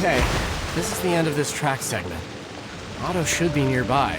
Okay, this is the end of this track segment. Otto should be nearby.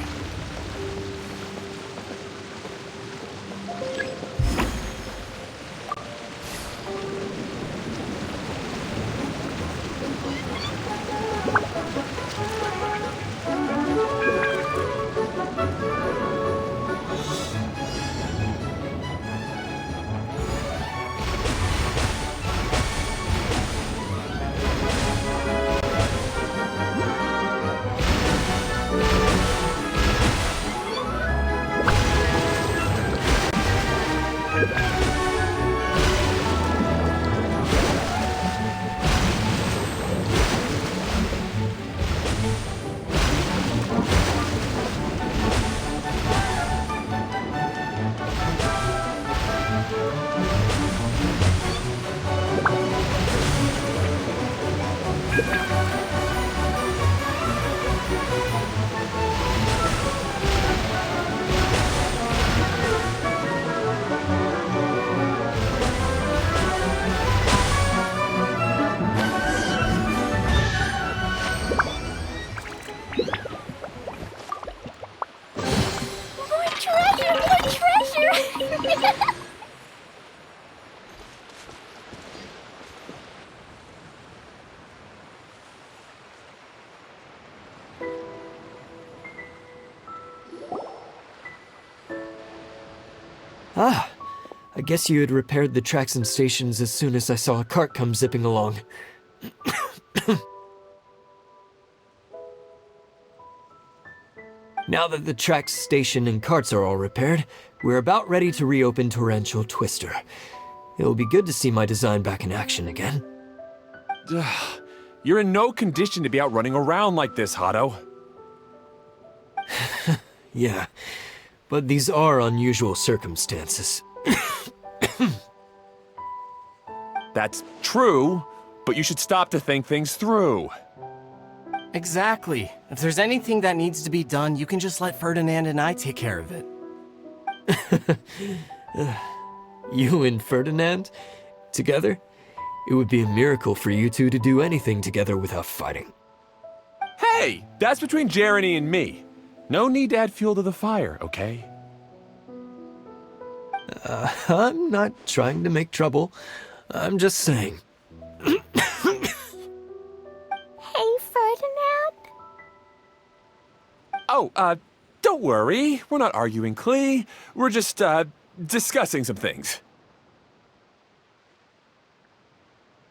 Ah, I guess you had repaired the tracks and stations as soon as I saw a cart come zipping along. Now that the tracks, station, and carts are all repaired, we're about ready to reopen Torrential Twister. It'll be good to see my design back in action again. You're in no condition to be out running around like this, Hado. Yeah, but these are unusual circumstances. That's true, but you should stop to think things through. Exactly. If there's anything that needs to be done, you can just let Ferdinand and I take care of it. You and Ferdinand? Together? It would be a miracle for you two to do anything together without fighting. Hey, that's between Jeremy and me. No need to add fuel to the fire, okay? I'm not trying to make trouble. I'm just saying. Hey, Ferdinand? Oh, don't worry. We're not arguing, Klee. We're just, discussing some things.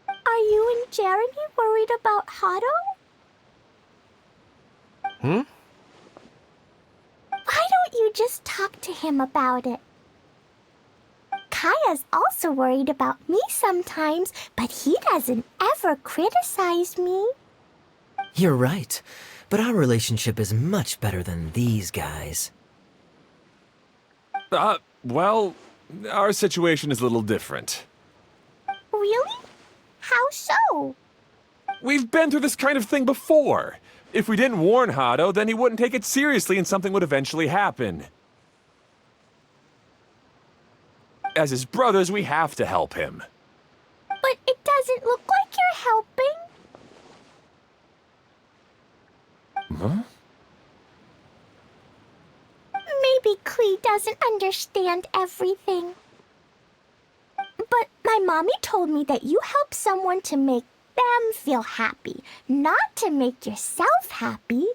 Are you and Jeremy worried about Hado? Hmm? Why don't you just talk to him about it? Kaya's also worried about me sometimes, but he doesn't ever criticize me. You're right, but our relationship is much better than these guys. Well, our situation is a little different. Really? How so? We've been through this kind of thing before. If we didn't warn Hado, then he wouldn't take it seriously and something would eventually happen. As his brothers, we have to help him. But it doesn't look like you're helping. Huh? Maybe Klee doesn't understand everything. But my mommy told me that you help someone to make them feel happy, not to make yourself happy.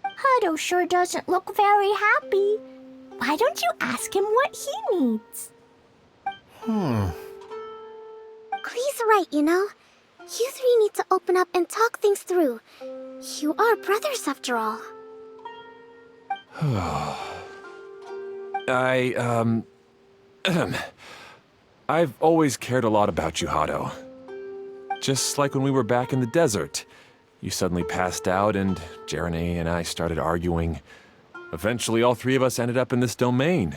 Hado sure doesn't look very happy. Why don't you ask him what he needs? Klee's right, you know. You three need to open up and talk things through. You are brothers after all. I've always cared a lot about you, Hado. Just like when we were back in the desert. You suddenly passed out and Jeremy and I started arguing. Eventually, all three of us ended up in this domain.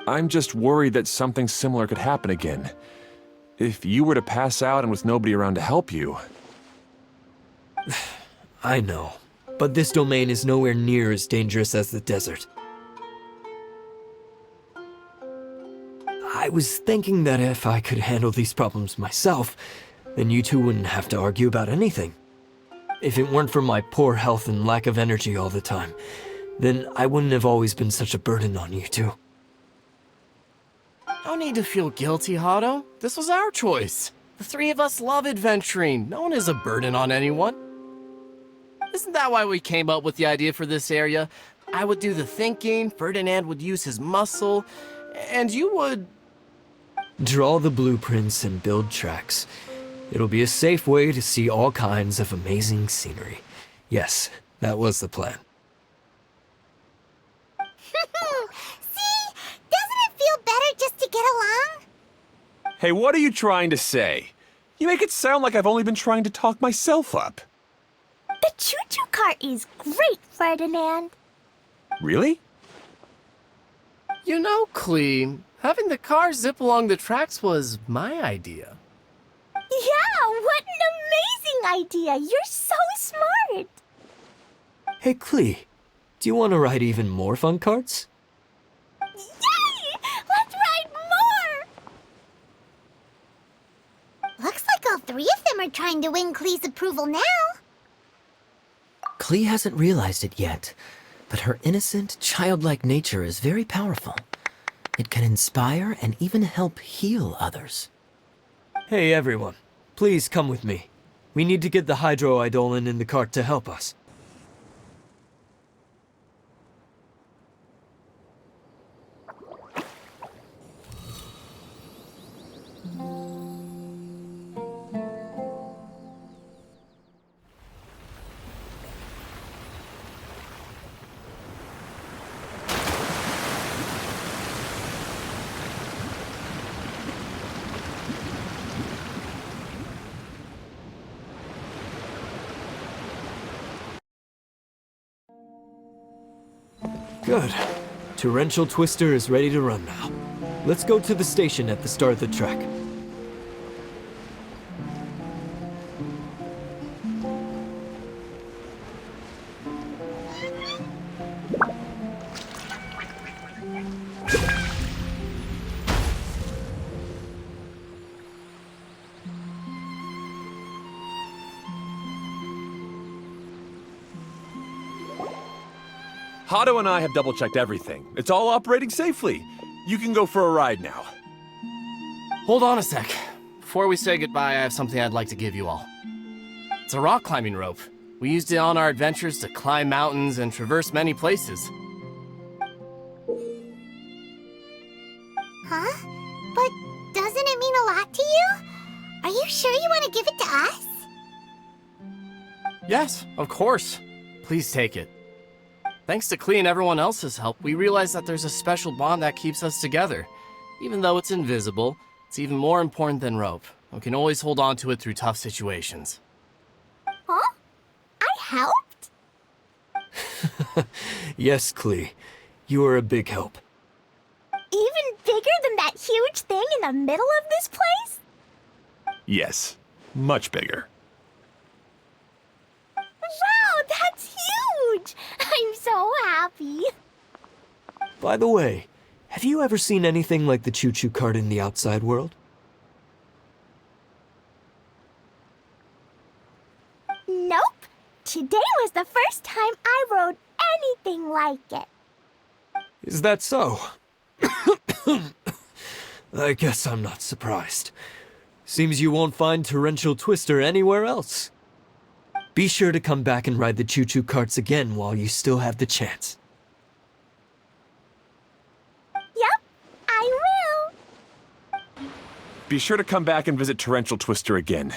I'm just worried that something similar could happen again. If you were to pass out and with nobody around to help you... I know, but this domain is nowhere near as dangerous as the desert. I was thinking that if I could handle these problems myself, Then you two wouldn't have to argue about anything. If it weren't for my poor health and lack of energy all the time, then I wouldn't have always been such a burden on you two. No need to feel guilty, Hado. This was our choice. The three of us love adventuring. No one is a burden on anyone. Isn't that why we came up with the idea for this area? I would do the thinking, Ferdinand would use his muscle, and you would... Draw the blueprints and build tracks. It'll be a safe way to see all kinds of amazing scenery. Yes, that was the plan. See? Doesn't it feel better just to get along? Hey, what are you trying to say? You make it sound like I've only been trying to talk myself up. The choo-choo cart is great, Ferdinand. Really? You know, Clea, having the car zip along the tracks was my idea. Yeah, what an amazing idea. You're so smart. Hey, Clea, do you want to ride even more fun carts? Yay! Let's ride more! Looks like all three of them are trying to win Klee's approval now. Clea hasn't realized it yet, but her innocent, childlike nature is very powerful. It can inspire and even help heal others. Hey, everyone. Please come with me. We need to get the hydroidolin in the cart to help us. Good. Torrential Twister is ready to run now. Let's go to the station at the start of the track. Hado and I have double-checked everything. It's all operating safely. You can go for a ride now. Hold on a sec. Before we say goodbye, I have something I'd like to give you all. It's a rock climbing rope. We used it on our adventures to climb mountains and traverse many places. Huh? But doesn't it mean a lot to you? Are you sure you want to give it to us? Yes, of course. Please take it. Thanks to Clea and everyone else's help, we realized that there's a special bond that keeps us together. Even though it's invisible, it's even more important than rope. We can always hold on to it through tough situations. Huh? I helped? Yes, Clea. You are a big help. Even bigger than that huge thing in the middle of this place? Yes, much bigger. Wow, that's huge! I'm so happy. By the way, have you ever seen anything like the choo-choo cart in the outside world? Nope. Today was the first time I rode anything like it. Is that so? I guess I'm not surprised. Seems you won't find Torrential Twister anywhere else. Be sure to come back and ride the choo-choo carts again while you still have the chance. Yep, I will. Be sure to come back and visit Torrential Twister again.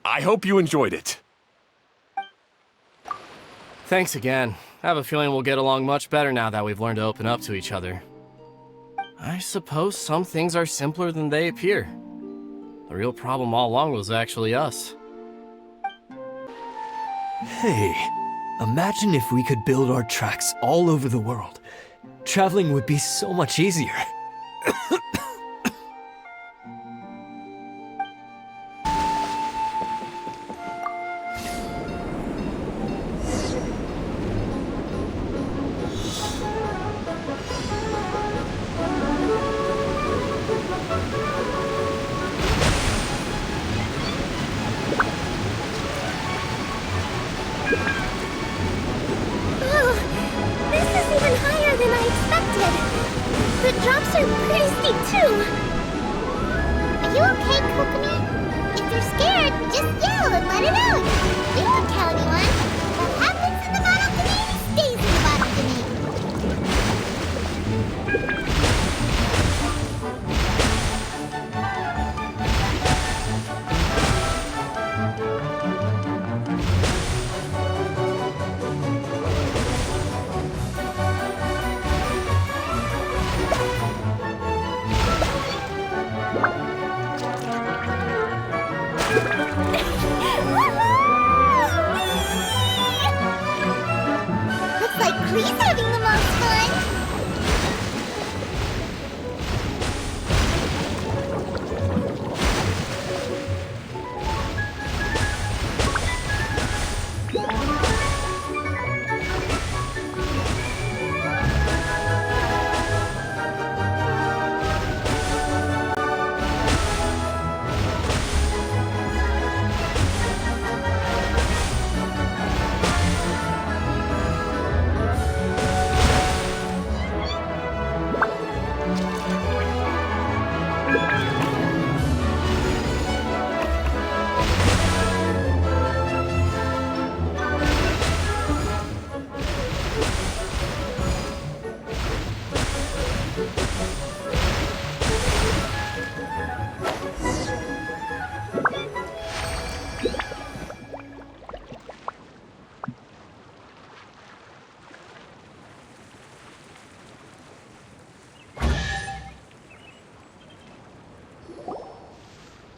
I hope you enjoyed it. Thanks again. I have a feeling we'll get along much better now that we've learned to open up to each other. I suppose some things are simpler than they appear. The real problem all along was actually us. Hey, imagine if we could build our tracks all over the world. Traveling would be so much easier. Kokomi? If you're scared, just yell and let it out. We won't tell anyone. What happens in the bottle domain stays in the bottle domain. Looks like Klee's having the most fun.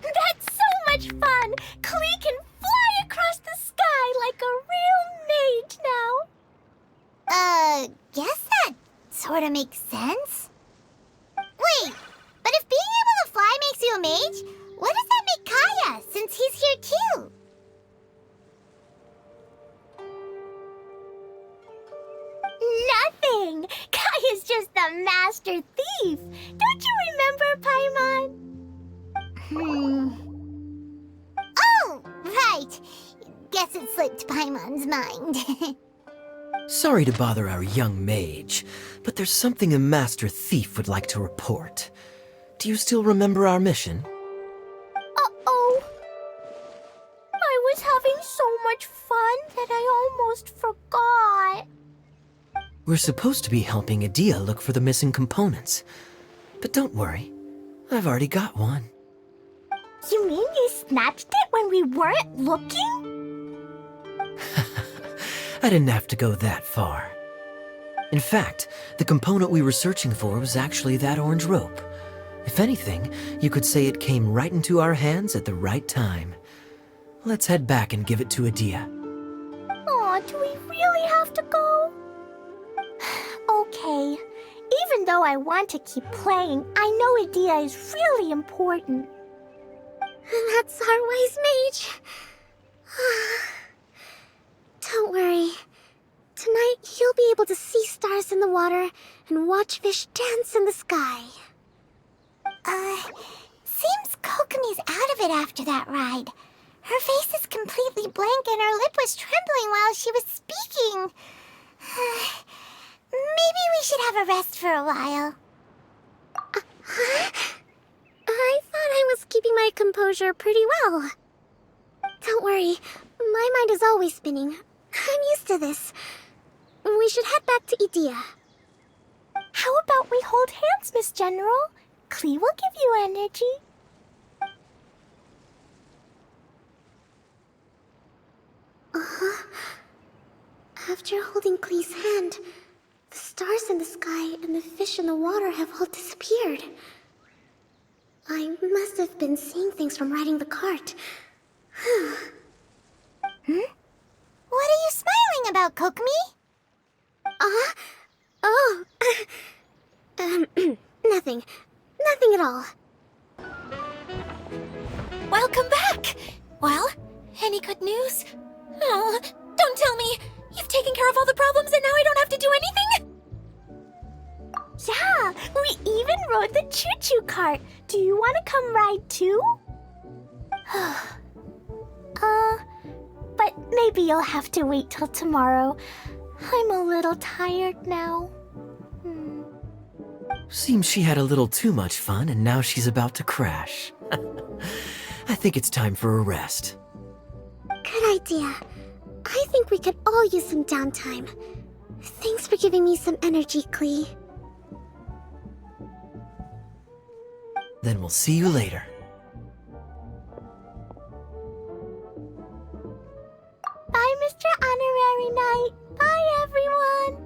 That's so much fun! Klee can fly across the sky like a real mage now. Guess that sorta makes sense. Wait, but if being able to fly makes you a mage, what does that make Kaya, since he's here too? Nothing! Kaya's just the master thief! Don't you remember, Paimon? Oh, right. Guess it slipped Paimon's mind. Sorry to bother our young mage, but there's something a master thief would like to report. Do you still remember our mission? Uh-oh. I was having so much fun that I almost forgot. We're supposed to be helping Adia look for the missing components. But don't worry, I've already got one. You mean you snatched it when we weren't looking? I didn't have to go that far. In fact, the component we were searching for was actually that orange rope. If anything, you could say it came right into our hands at the right time. Let's head back and give it to Adia. Aw, do we really have to go? Okay. Even though I want to keep playing, I know Adia is really important. That's our wise mage. Don't worry. Tonight, you'll be able to see stars in the water and watch fish dance in the sky. Seems Kokomi's out of it after that ride. Her face is completely blank and her lip was trembling while she was speaking. Maybe we should have a rest for a while. I thought I was keeping my composure pretty well. Don't worry, my mind is always spinning. I'm used to this. We should head back to Idia. How about we hold hands, Miss General? Klee will give you energy. After holding Klee's hand, the stars in the sky and the fish in the water have all disappeared. I must have been seeing things from riding the cart. What are you smiling about, Kokomi? Nothing. Nothing at all. Welcome back! Well, any good news? Oh, don't tell me! You've taken care of all the problems and now I don't have to do anything? Yeah, we even rode the choo-choo cart. Do you want to come ride too? But maybe you'll have to wait till tomorrow. I'm a little tired now. Seems she had a little too much fun and now she's about to crash. think it's time for a rest. Good idea. I think we could all use some downtime. Thanks for giving me some energy, Klee. Then we'll see you later. Bye, Mr. Honorary Knight. Bye, everyone.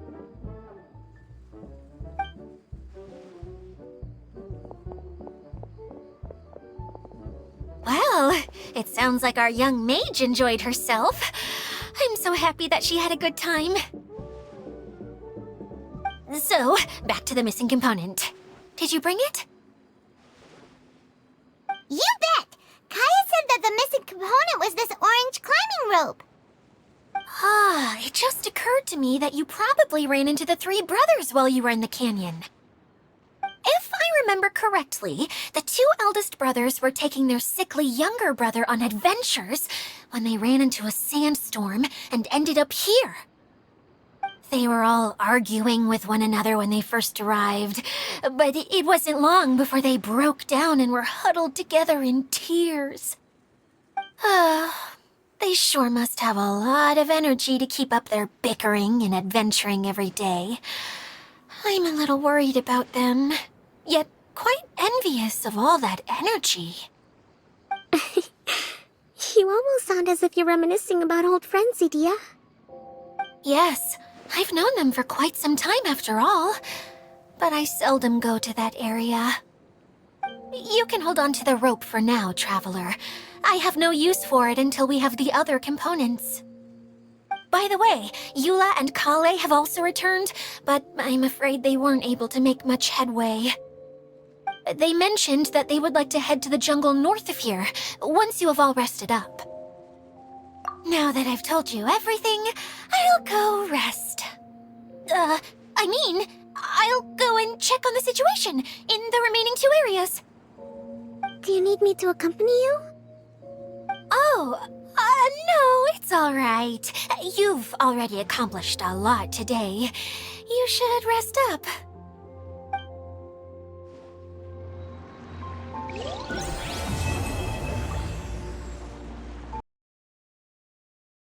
Well, it sounds like our young mage enjoyed herself. I'm so happy that she had a good time. So, back to the missing component. Did you bring it? You bet! Kaya said that the missing component was this orange climbing rope. Ah, it just occurred to me that you probably ran into the three brothers while you were in the canyon. If I remember correctly, the two eldest brothers were taking their sickly younger brother on adventures when they ran into a sandstorm and ended up here. They were all arguing with one another when they first arrived, but it wasn't long before they broke down and were huddled together in tears. They sure must have a lot of energy to keep up their bickering and adventuring every day. I'm a little worried about them, yet quite envious of all that energy. You almost sound as if you're reminiscing about old friends, Idia. Yes, I've known them for quite some time after all, but I seldom go to that area. You can hold on to the rope for now, Traveler. I have no use for it until we have the other components. By the way, Eula and Kale have also returned, but I'm afraid they weren't able to make much headway. They mentioned that they would like to head to the jungle north of here, once you have all rested up. Now that I've told you everything, I'll go rest. I'll go and check on the situation in the remaining two areas. Do you need me to accompany you? Oh, no, it's all right. You've already accomplished a lot today. You should rest up.